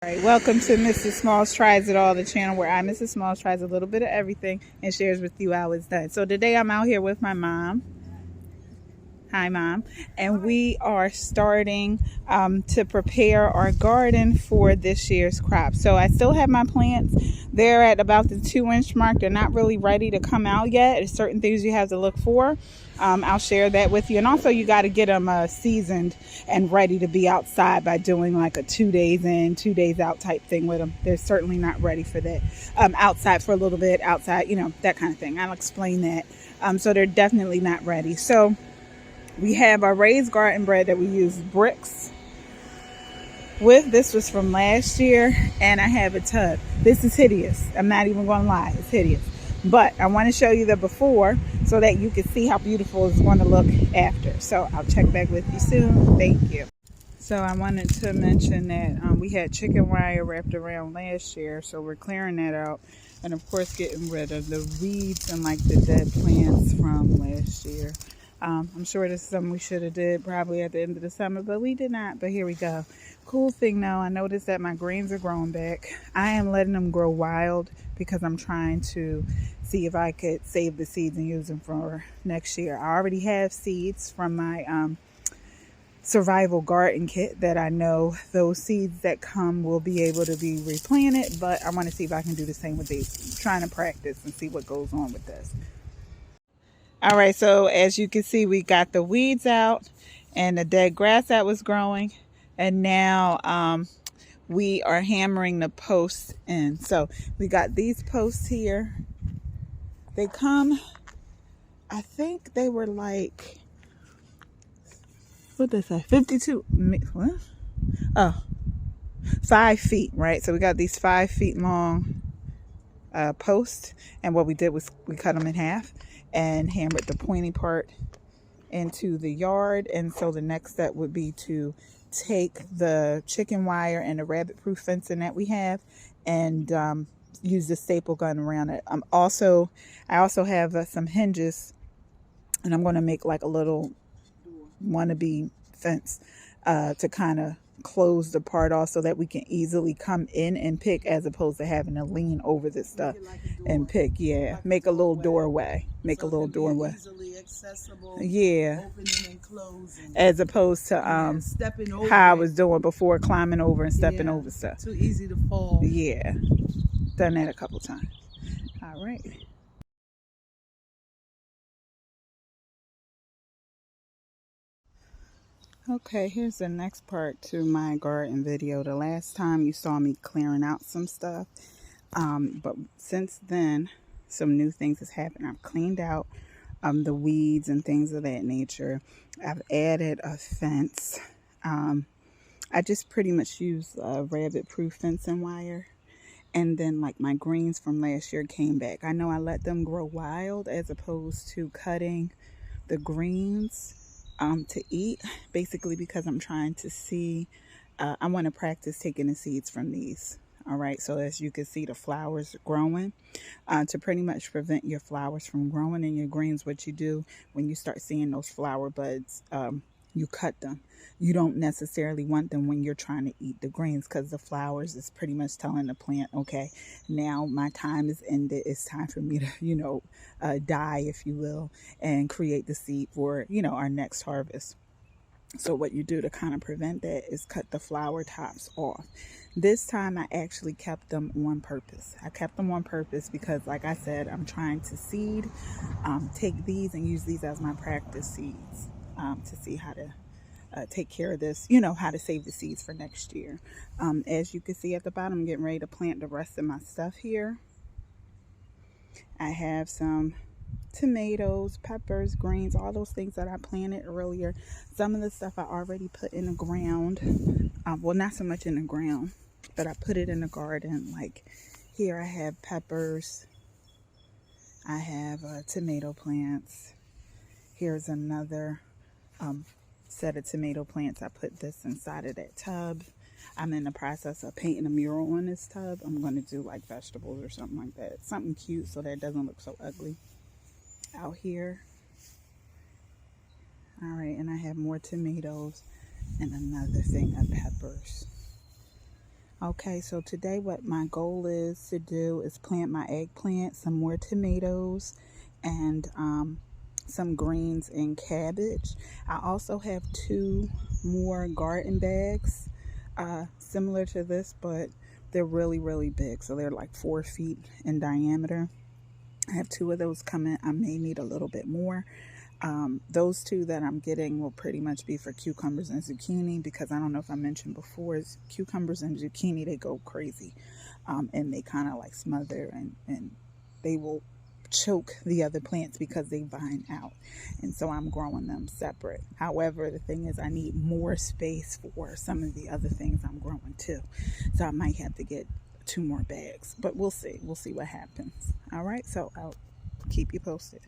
All right, welcome to Mrs. Smalls Tries It All, the channel where Mrs. Smalls tries a little bit of everything and shares with you how it's done. So today I'm out here with my mom. Hi, Mom. And we are starting to prepare our garden for this year's crop. So I still have my plants. They're at about the 2-inch mark. They're not really ready to come out yet. There's certain things you have to look for. I'll share that with you. And also you got to get them seasoned and ready to be outside by doing like a 2 days in, 2 days out type thing with them. They're certainly not ready for that. Outside for a little bit, outside, that kind of thing. I'll explain that. So they're definitely not ready. So we have our raised garden bed that we use bricks with. This was from last year, and I have a tub. This is hideous. I'm not even going to lie. It's hideous. But I want to show you the before so that you can see how beautiful it's going to look after. So I'll check back with you soon. Thank you. So I wanted to mention that we had chicken wire wrapped around last year, so we're clearing that out. And of course getting rid of the weeds and like the dead plants from last year. I'm sure this is something we should have did probably at the end of the summer, but we did not. But here we go. Cool thing though, I noticed that my greens are growing back. I am letting them grow wild because I'm trying to see if I could save the seeds and use them for next year. I already have seeds from my survival garden kit that I know those seeds that come will be able to be replanted, but I want to see if I can do the same with these. I'm trying to practice and see what goes on with this. All right, so as you can see, we got the weeds out and the dead grass that was growing, and now we are hammering the posts in. So we got these posts here. They come, I think they were like, what did they say, 52, what? Oh, 5 feet, right? So we got these 5 feet long posts, and what we did was we cut them in half and hammered the pointy part into the yard. And so the next step would be to take the chicken wire and the rabbit proof fencing that we have and use the staple gun around it. I also have some hinges, and I'm going to make like a little wannabe fence to kind of close the part off so that we can easily come in and pick, as opposed to having to lean over this stuff and pick. Yeah, make a little doorway. Make a little doorway. Easily accessible. Yeah. Opening and closing. As opposed to stepping over how I was doing before, climbing over and stepping over stuff. Too easy to fall. Yeah. Done that a couple times. All right. Okay, here's the next part to my garden video. The last time you saw me clearing out some stuff, but since then, some new things has happened. I've cleaned out the weeds and things of that nature. I've added a fence. I just pretty much use rabbit-proof fencing wire. And then like my greens from last year came back. I know I let them grow wild as opposed to cutting the greens to eat, basically because I'm trying to see, I want to practice taking the seeds from these. All right, so as you can see, the flowers growing. To pretty much prevent your flowers from growing in your greens, what you do when you start seeing those flower buds, you cut them. You don't necessarily want them when you're trying to eat the greens, because the flowers is pretty much telling the plant, okay, now my time is ended. It's time for me to, die, if you will, and create the seed for, our next harvest. So what you do to kind of prevent that is cut the flower tops off. This time I actually kept them on purpose. I kept them on purpose because, like I said, I'm trying to seed, take these and use these as my practice seeds to see how to take care of this, how to save the seeds for next year. As you can see at the bottom, I'm getting ready to plant the rest of my stuff here. I have some tomatoes, peppers, greens, all those things that I planted earlier. Some of the stuff I already put in the ground. Well, not so much in the ground, but I put it in the garden. Like here I have peppers. I have tomato plants. Here's another set of tomato plants. I put this inside of that tub. I'm in the process of painting a mural on this tub. I'm going to do like vegetables or something like that. Something cute so that it doesn't look so ugly out here. All right, and I have more tomatoes and another thing of peppers. Okay, so today what my goal is to do is plant my eggplant, some more tomatoes, and some greens and cabbage. I also have two more garden bags similar to this, but they're really, really big. So they're like 4 feet in diameter. I have two of those coming. I may need a little bit more. Those two that I'm getting will pretty much be for cucumbers and zucchini, because I don't know if I mentioned before, is cucumbers and zucchini, they go crazy, and they kind of like smother, and they will choke the other plants because they vine out. And so I'm growing them separate. However, the thing is, I need more space for some of the other things I'm growing too. So I might have to get two more bags, but we'll see. We'll see what happens. All right, so I'll keep you posted.